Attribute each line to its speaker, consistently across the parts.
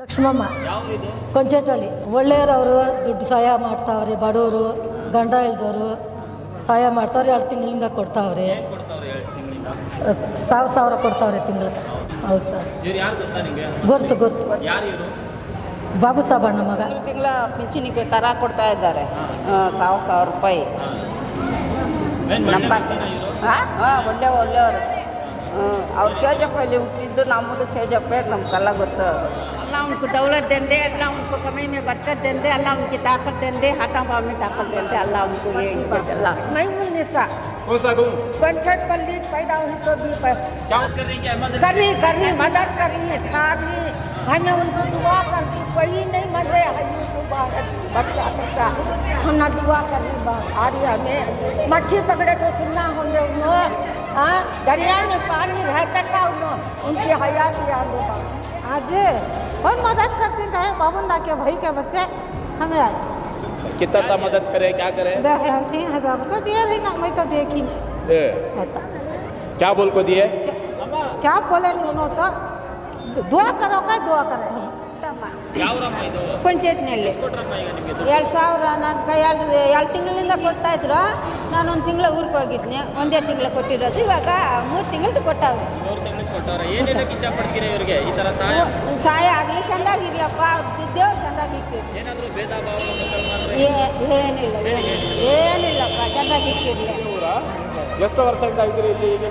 Speaker 1: ಲಕ್ಷ್ಮಮ್ಮ ಕೊಂಚೇಟಳ್ಳಿ ಒಳ್ಳೆಯವರು ದುಡ್ಡು ಸಹಾಯ ಮಾಡ್ತಾವ್ರೆ, ಬಡವರು ಗಂಡ ಇಲ್ದವರು ಸಹಾಯ ಮಾಡ್ತಾವ್ರೆ. 2 ತಿಂಗಳಿಂದ ಕೊಡ್ತಾವ್ರೆ, 1,000 ಕೊಡ್ತಾವ್ರೆ ತಿಂಗಳಿಗೆ. ಹೌದು ಸರ್, ಗೊತ್ತು ಬಾಬು ಸಾಬಣ್ಣ ಮಗ.
Speaker 2: ತಿಂಗಳ ಪಿಂಚಣಿ ಥರ ಕೊಡ್ತಾ ಇದ್ದಾರೆ, 1,000 ರೂಪಾಯಿ. ನಮ್ಮ ಒಳ್ಳೆಯವರು ಅವ್ರು KGF ಅಲ್ಲಿ ಹುಟ್ಟಿದ್ದು, ನಮ್ಮದು KGF ನಮ್ಗೆಲ್ಲ ಗೊತ್ತು. अल्लाह उनको दौलत देंदे, अल्लाह उनको कमाई में बरकत देंदे, अल्लाह उनकी ताकत देंदे, हाथा पाँव में ताकत देंदे, अल्लाह उनको ये अल्लाह मैमुन्निसा पंचटपल्ली पैदा हुई तो भी कर रही मदद कर रही है, खा रही है। हमें उनको दुआ कर दी, कोई नहीं मर रहे बच्चा हमने दुआ कर रही बात आ रही। हमें मच्छी पकड़े तो सुनना होंगे उन्होंने, दरिया में पानी रह सका उनकी हयात याद होगा।
Speaker 3: आज और मदद करते हैं बाबंदा के भाई के बच्चे हमें आए।
Speaker 4: कितना मदद करे, क्या करे?
Speaker 3: 10,000 रुपये दिए भी ना, मैं तो देखी
Speaker 4: क्या बोल को दिए,
Speaker 3: क्या बोले नहीं उन्होंने तो दुआ करो का दुआ करे।
Speaker 2: ಕೊಂಚೇಟ್ನಲ್ಲಿ 2,000 ನಾನು 2 ತಿಂಗಳಿಂದ ಕೊಡ್ತಾ ಇದ್ರು. ನಾನು 1 ತಿಂಗಳ ಊರಿಗೆ ಹೋಗಿದ್ನೆ, 1 ತಿಂಗಳ ಕೊಟ್ಟಿರೋದು. ಇವಾಗ 3 ತಿಂಗಳದ್ದು ಕೊಟ್ಟವ್ರೆ. ಸಹಾಯ ಆಗಲಿ, ಚೆಂದಾಗಿರ್ಲಪ್ಪ, ದೇವ್ರು ಚೆಂದಾಗಿರ್ಲಿ, ಏನಿಲ್ಲಪ್ಪ, ಚೆಂದಾಗಿರ್ಲಿ.
Speaker 4: ಎಷ್ಟು ವರ್ಷದಿಂದ ಇದ್ದೀರಿ ಇಲ್ಲಿ?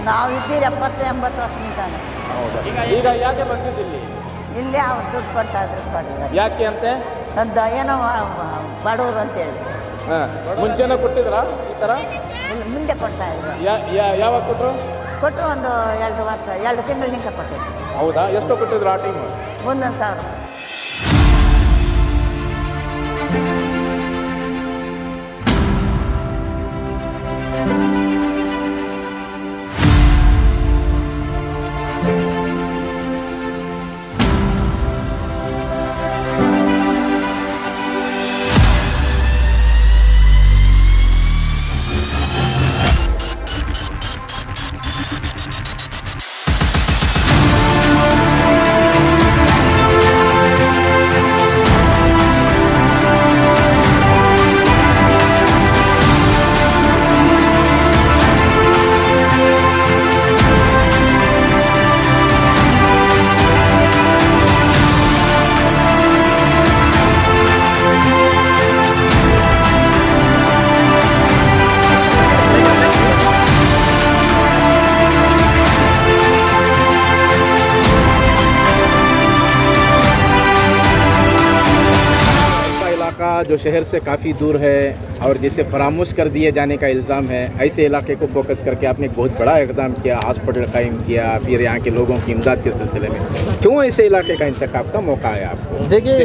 Speaker 2: ನಾವು ಇದ್ದೀರಿ 70-80 ವರ್ಷದಿಂದ.
Speaker 4: ಈಗ ಯಾಕೆ ಬಂದಿದ್ದಿಲ್ಲಿ?
Speaker 2: ಇಲ್ಲಿ ಅವ್ರು ದುಡ್ಡು ಕೊಡ್ತಾ ಇದ್ರು.
Speaker 4: ಯಾಕೆ ಅಂತೆ?
Speaker 2: ಒಂದು ಏನೋ ಬಡವರು ಅಂತೇಳಿ.
Speaker 4: ಮುಂಚೆನೇ ಕೊಟ್ಟಿದ್ರಾ ಈ ಥರ?
Speaker 2: ಮುಂದೆ ಕೊಡ್ತಾ ಇದ್ರು.
Speaker 4: ಯಾವಾಗ ಕೊಟ್ಟರು?
Speaker 2: ಒಂದು 2 ವರ್ಷ, 2 ತಿಂಗಳಿಂದ ಕೊಟ್ಟಿದ್ರು.
Speaker 4: ಹೌದಾ? ಎಷ್ಟು ಕೊಟ್ಟಿದ್ರು ಆ ಟೈಮು?
Speaker 2: 1,000.
Speaker 4: जो शहर से काफ़ी दूर है और जिसे फरामोश कर दिए जाने का इल्ज़ाम है, ऐसे इलाके को फोकस करके आपने एक बहुत बड़ा इक़दाम किया, हॉस्पिटल कायम किया, फिर यहाँ के लोगों की इमदाद के सिलसिले में क्यों ऐसे इलाके का इंतखाब का मौका आया आपको?
Speaker 5: देखिए,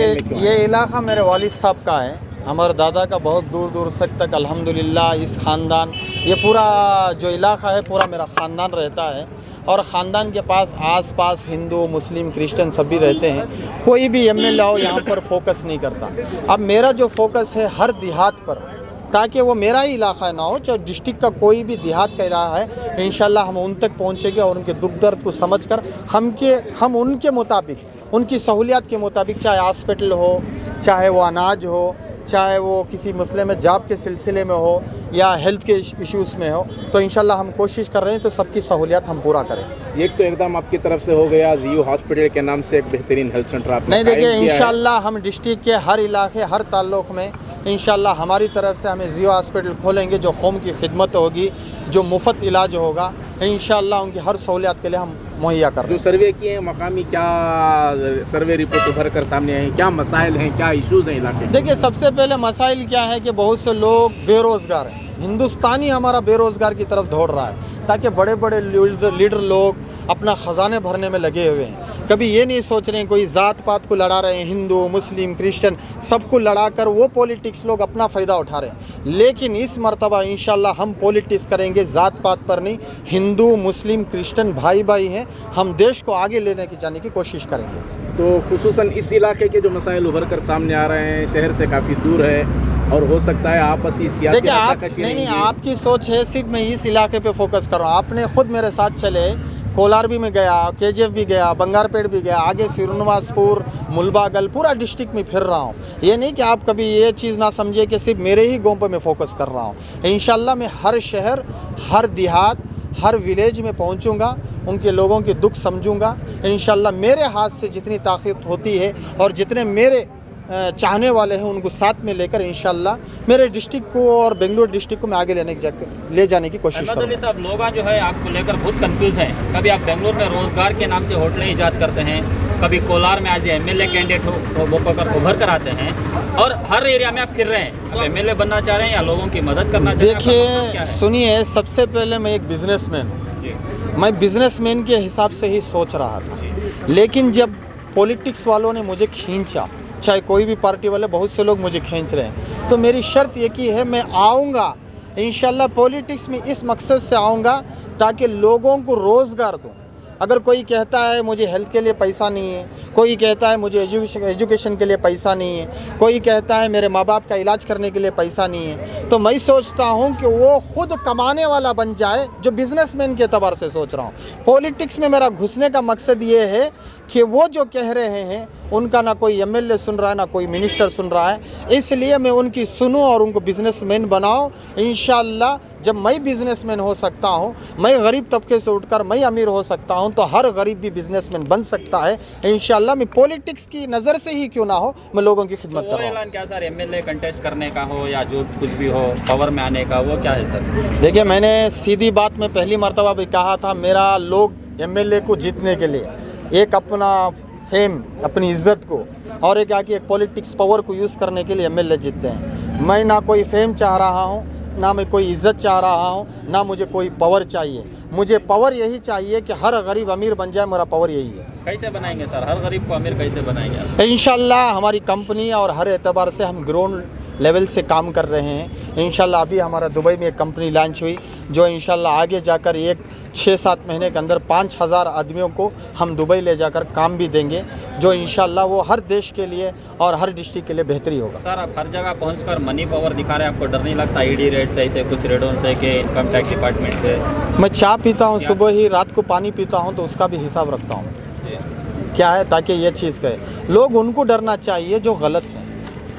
Speaker 5: ये इलाका मेरे वालिद साहब का है, हमारे दादा का बहुत दूर दूर तक अल्हम्दुलिल्लाह इस ख़ानदान, ये पूरा जो इलाका है पूरा मेरा ख़ानदान रहता है और ख़ानदान के पास आस-पास हिंदू, मुस्लिम, क्रिश्चियन सभी रहते हैं। कोई भी MLA हो यहाँ पर फोकस नहीं करता। अब मेरा जो फोकस है हर देहात पर, ताकि वो मेरा ही इलाका ना हो, चाहे डिस्ट्रिक्ट का कोई भी देहात का इलाका है, इंशाल्लाह हम उन तक पहुँचेंगे और उनके दुख दर्द को समझकर हम उनके मुताबिक, उनकी सहूलियात के मुताबिक, चाहे हॉस्पिटल हो, चाहे वो अनाज हो, चाहे वो किसी मसले में जॉब के सिलसिले में हो या हेल्थ के इश्यूज़ में हो, तो इंशाल्लाह हम कोशिश कर रहे हैं तो सबकी सहूलियत हम पूरा करें।
Speaker 4: एक तो एकदम आपकी तरफ से हो गया, जियो हॉस्पिटल के नाम से एक बेहतरीन हेल्थ सेंटर आपने
Speaker 5: नहीं, देखिए इंशाल्लाह हम डिस्ट्रिक्ट के हर इलाके, हर ताल्लुक में इंशाल्लाह हमारी तरफ से हमें जियो हॉस्पिटल खोलेंगे, जो कौम की खिदमत होगी, जो मुफ्त इलाज होगा, इंशाल्लाह उनकी हर सहूलियत के लिए हम मुहैया कर रहे हैं।
Speaker 4: जो सर्वे किए हैं मकामी, क्या सर्वे रिपोर्ट उभर कर सामने आए, क्या मसाइल हैं, क्या इश्यूज़ हैं इलाके?
Speaker 5: देखिए, सबसे पहले मसाइल क्या है कि बहुत से लोग बेरोज़गार हैं, हिंदुस्तानी हमारा बेरोज़गार की तरफ दौड़ रहा है, ताकि बड़े बड़े लीडर लोग अपना ख़जाने भरने में लगे हुए हैं। कभी ये नहीं सोच रहे हैं कोई ज़ात पात को लड़ा रहे हैं, हिंदू, मुस्लिम, क्रिश्चियन सबको लड़ाकर वो पॉलिटिक्स लोग अपना फ़ायदा उठा रहे हैं। लेकिन इस मर्तबा इंशाल्लाह हम पॉलिटिक्स करेंगे ज़ात पात पर नहीं, हिंदू, मुस्लिम, क्रिश्चियन भाई भाई हैं, हम देश को आगे लेने की जाने की कोशिश करेंगे।
Speaker 4: तो खुसूसन इस इलाके के जो मसाइल उभर कर सामने आ रहे हैं, शहर से काफ़ी दूर है और हो सकता है आपसी सियासी
Speaker 5: देखिए, आप नहीं, आपकी सोच है सिर्फ मैं इस इलाके पे फोकस कर रहा हूँ। आपने खुद मेरे साथ चले कोलारबी में गया, KGF भी गया, बंगारपेट भी गया, आगे श्रीनिवासपुर, मुलबागल, पूरा डिस्ट्रिक्ट में फिर रहा हूँ। ये नहीं कि आप कभी ये चीज़ ना समझे कि सिर्फ मेरे ही गांव पे मैं फोकस कर रहा हूँ। इंशाल्लाह मैं हर शहर, हर देहात, हर विलेज में पहुँचूँगा, उनके लोगों के दुख समझूंगा। इंशाल्लाह मेरे हाथ से जितनी ताकत होती है और जितने मेरे चाहने वाले हैं उनको साथ में लेकर इंशाल्लाह मेरे डिस्ट्रिक्ट को और बेंगलुरु डिस्ट्रिक्ट को मैं आगे ले जाने की कोशिश
Speaker 6: अहमद अली
Speaker 5: करूँगा।
Speaker 6: साहब, लोग जो है आपको लेकर बहुत कंफ्यूज हैं। कभी आप बेंगलुरु में रोजगार के नाम से होटलें ईजाद करते हैं, कभी कोलार में आज MLA कैंडिडेट हो वो उभर कर आते हैं, और हर एरिया में आप फिर रहे हैं। तो MLA बनना चाह रहे हैं या लोगों की मदद करना चाह रहे हैं? आपका मकसद क्या
Speaker 5: देखिए
Speaker 6: है?
Speaker 5: सुनिए, सबसे पहले मैं एक बिजनेसमैन हूँ।
Speaker 6: जी,
Speaker 5: मैं बिजनेसमैन के हिसाब से ही सोच रहा था, लेकिन जब पॉलिटिक्स वालों ने मुझे खींचा, चाहे कोई भी पार्टी वाले, बहुत से लोग मुझे खींच रहे हैं, तो मेरी शर्त ये की है मैं आऊँगा इंशाल्लाह पॉलिटिक्स में इस मकसद से आऊँगा ताकि लोगों को रोज़गार दूँ। अगर कोई कहता है मुझे हेल्थ के लिए पैसा नहीं है, कोई कहता है मुझे एजुकेशन के लिए पैसा नहीं है, कोई कहता है मेरे माँ बाप का इलाज करने के लिए पैसा नहीं है, तो मैं सोचता हूँ कि वो खुद कमाने वाला बन जाए, जो बिजनेसमैन के एतबार से सोच रहा हूँ। पॉलिटिक्स में मेरा घुसने का मकसद ये है कि वो जो कह रहे हैं उनका ना कोई MLA सुन रहा है, ना कोई मिनिस्टर सुन रहा है, इसलिए मैं उनकी सुनूं और उनको बिजनेसमैन बनाऊं। इंशाल्लाह जब मैं बिजनेसमैन हो सकता हूं, मैं गरीब तबके से उठकर मैं अमीर हो सकता हूं, तो हर गरीब भी बिजनेसमैन बन सकता है। इंशाल्लाह मैं पॉलिटिक्स की नज़र से ही क्यों ना हो, मैं लोगों की खिदमत
Speaker 6: तो
Speaker 5: कर
Speaker 6: वो
Speaker 5: रहा हूँ।
Speaker 6: ऐलान क्या सर, MLA कंटेस्ट करने का हो या जो कुछ भी हो, पावर में आने का, वो क्या है सर?
Speaker 5: देखिए, मैंने सीधी बात में पहली मरतबा भी कहा था, मेरा लोग MLA को जीतने के लिए एक अपना फेम, अपनी इज्जत को, और एक आके एक पॉलिटिक्स पावर को यूज़ करने के लिए MLA जीतते हैं। मैं ना कोई फेम चाह रहा हूँ, ना मैं कोई इज्जत चाह रहा हूँ, ना मुझे कोई पावर चाहिए। मुझे पावर यही चाहिए कि हर गरीब अमीर बन जाए, मेरा पावर यही है।
Speaker 6: कैसे बनाएंगे सर, हर गरीब को अमीर कैसे बनाएंगे आप?
Speaker 5: इंशाल्लाह हमारी कंपनी और हर एतबार से हम ग्राउंड लेवल से काम कर रहे हैं। इंशाल्लाह अभी हमारा दुबई में एक कंपनी लॉन्च हुई, जो इंशाल्लाह आगे जाकर एक 6-7 महीने के अंदर 5000 आदमियों को हम दुबई ले जाकर काम भी देंगे, जो इंशाल्लाह वो हर देश के लिए और हर डिस्ट्रिक्ट के लिए बेहतरी होगा।
Speaker 6: सर, आप हर जगह पहुंचकर मनी पावर दिखा रहे हैं, आपको डर नहीं लगता ईडी रेड से, ऐसे कुछ रेडों से, कि इनकम टैक्स डिपार्टमेंट से?
Speaker 5: मैं चाय पीता हूँ सुबह ही, रात को पानी पीता हूँ, तो उसका भी हिसाब रखता हूँ। क्या है, ताकि ये चीज़ कहे, लोग उनको डरना चाहिए जो गलत है,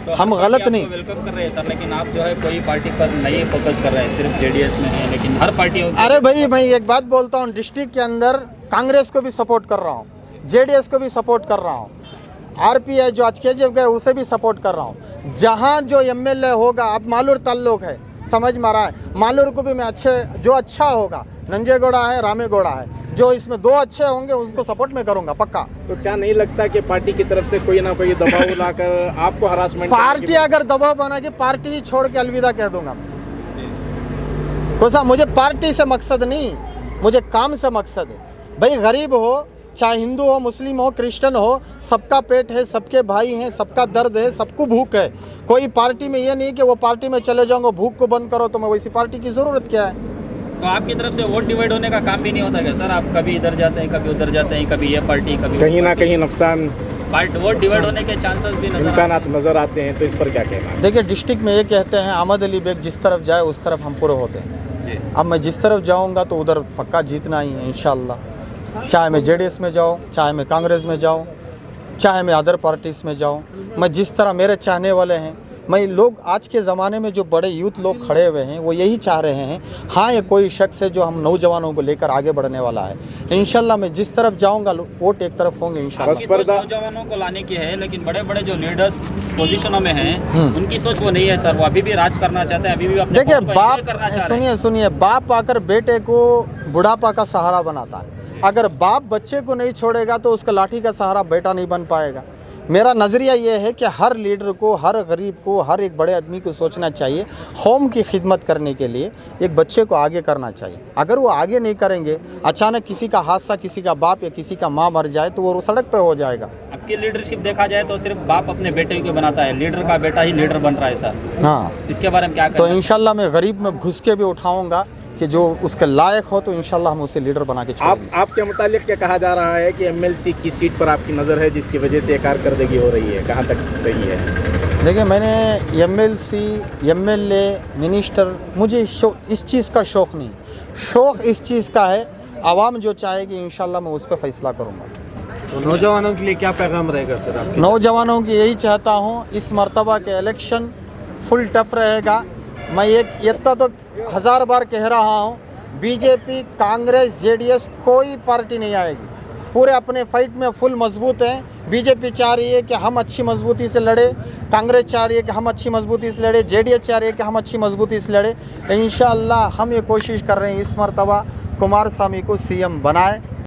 Speaker 6: तो
Speaker 5: हम गलत नहीं।
Speaker 6: वेलकम कर रहे हैं सर, लेकिन आप जो है कोई पार्टी पर नहीं फोकस कर रहे हैं, सिर्फ JDS में है, लेकिन हर पार्टी।
Speaker 5: अरे भाई, मैं एक बात बोलता हूँ, डिस्ट्रिक्ट के अंदर कांग्रेस को भी सपोर्ट कर रहा हूँ, JDS को भी सपोर्ट कर रहा हूँ, RPI जो आज KGF गए उसे भी सपोर्ट कर रहा हूँ। जहाँ जो MLA होगा, अब मालूर ताल्लुक है, समझ मारा है, मालूर को भी मैं जो अच्छा होगा, नंजेगौड़ा है, रामेगौड़ा है, जो इसमें 2 अच्छे होंगे उसको सपोर्ट में करूँगा पक्का।
Speaker 4: तो क्या नहीं लगता कि पार्टी की तरफ से कोई ना कोई दबाव लाकर आपको हरासमेंट?
Speaker 5: पार्टी अगर दबाव बनाएगी, पार्टी ही छोड़ के अलविदा कह दूंगा। कोसा मुझे पार्टी से मकसद नहीं, मुझे काम से मकसद है। भाई गरीब हो, चाहे हिंदू हो, मुस्लिम हो, क्रिश्चियन हो, सबका पेट है, सबके भाई हैं, सबका दर्द है, सबको भूख है। कोई पार्टी में ये नहीं कि वो पार्टी में चले जाऊंगा, भूख को बंद करो, तो मैं वैसी पार्टी की ज़रूरत क्या है?
Speaker 6: तो आपकी तरफ से वोट डिवाइड होने का काम भी नहीं होता क्या सर? आप कभी इधर जाते हैं, कभी उधर जाते हैं, कभी ये पार्टी, कभी
Speaker 4: कहीं ना कहीं नुकसान,
Speaker 6: वोट डिवाइड होने के चांसेस भी
Speaker 4: इम्कान नज़र आते हैं, तो इस पर क्या कहना?
Speaker 5: देखिए, डिस्ट्रिक्ट में ये कहते हैं अहमद अली बेग जिस तरफ जाए उस तरफ हम पूरे होते हैं। अब मैं जिस तरफ जाऊंगा तो उधर पक्का जीतना ही है इंशाल्लाह। चाहे मैं JDS में जाऊं, चाहे मैं कांग्रेस में जाऊं, चाहे मैं अदर पार्टीज़ में जाऊं, मैं जिस तरह मेरे चाहने वाले हैं, मैं लोग आज के ज़माने में जो बड़े यूथ लोग खड़े हुए हैं वो यही चाह रहे हैं। हाँ, ये कोई शख्स है जो हम नौजवानों को लेकर आगे बढ़ने वाला है। इंशाल्लाह मैं जिस तरफ जाऊंगा वोट एक तरफ होंगे इंशाल्लाह।
Speaker 6: आपकी सोच नौजवानों को लाने की है, लेकिन बड़े बड़े जो लीडर्स पोजीशनों में हैं उनकी सोच वो नहीं है सर। वो अभी भी राज करना चाहते हैं, अभी भी अपने
Speaker 5: देखिए,
Speaker 6: को enjoy करना चाह रहे हैं।
Speaker 5: सुनिए, बाप आकर बेटे को बुढ़ापा का सहारा बनाता है। अगर बाप बच्चे को नहीं छोड़ेगा तो उसका लाठी का सहारा बेटा नहीं बन पाएगा। मेरा नज़रिया ये है कि हर लीडर को, हर गरीब को, हर एक बड़े आदमी को सोचना चाहिए कौम की खिदमत करने के लिए एक बच्चे को आगे करना चाहिए। अगर वो आगे नहीं करेंगे, अचानक किसी का हादसा, किसी का बाप या किसी का माँ मर जाए तो वो सड़क पे हो जाएगा।
Speaker 6: आपकी लीडरशिप देखा जाए तो सिर्फ बाप अपने बेटे को बनाता है, लीडर का बेटा ही लीडर बन रहा है सर।
Speaker 5: हाँ,
Speaker 6: इसके बारे में क्या
Speaker 5: तो
Speaker 6: कहें?
Speaker 5: इंशाल्लाह मैं गरीब में घुस के भी उठाऊँगा कि जो उसके लायक हो, तो इंशाल्लाह हम उसे लीडर बना के छोड़ेंगे।
Speaker 4: आपके मुतालिक क्या कहा जा रहा है कि MLC की सीट पर आपकी नज़र है, जिसकी वजह से कारकर्दगी हो रही है, कहाँ तक सही है?
Speaker 5: देखिए, मैंने MLC, MLA, मिनिस्टर, मुझे इस चीज़ का शौक़ नहीं। शौक़ इस चीज़ का है आवाम जो चाहेगी इंशाल्लाह मैं उस पर फैसला करूँगा।
Speaker 7: तो नौजवानों के लिए क्या पैगाम रहेगा सर आपके?
Speaker 5: नौजवानों की यही चाहता हूँ, इस मर्तबा के इलेक्शन फुल टफ रहेगा। मैं इतना तो 1000 बार कह रहा हूँ, बीजेपी, कांग्रेस, जेडीएस कोई पार्टी नहीं आएगी, पूरे अपने फाइट में फुल मजबूत हैं। बीजेपी चाह रही है कि हम अच्छी मजबूती से लड़े, कांग्रेस चाह रही है कि हम अच्छी मजबूती से लड़े, जेडीएस चाह रही है कि हम अच्छी मजबूती से लड़े। इंशाअल्लाह हम ये कोशिश कर रहे हैं इस मर्तबा कुमारस्वामी को सीएम बनाए।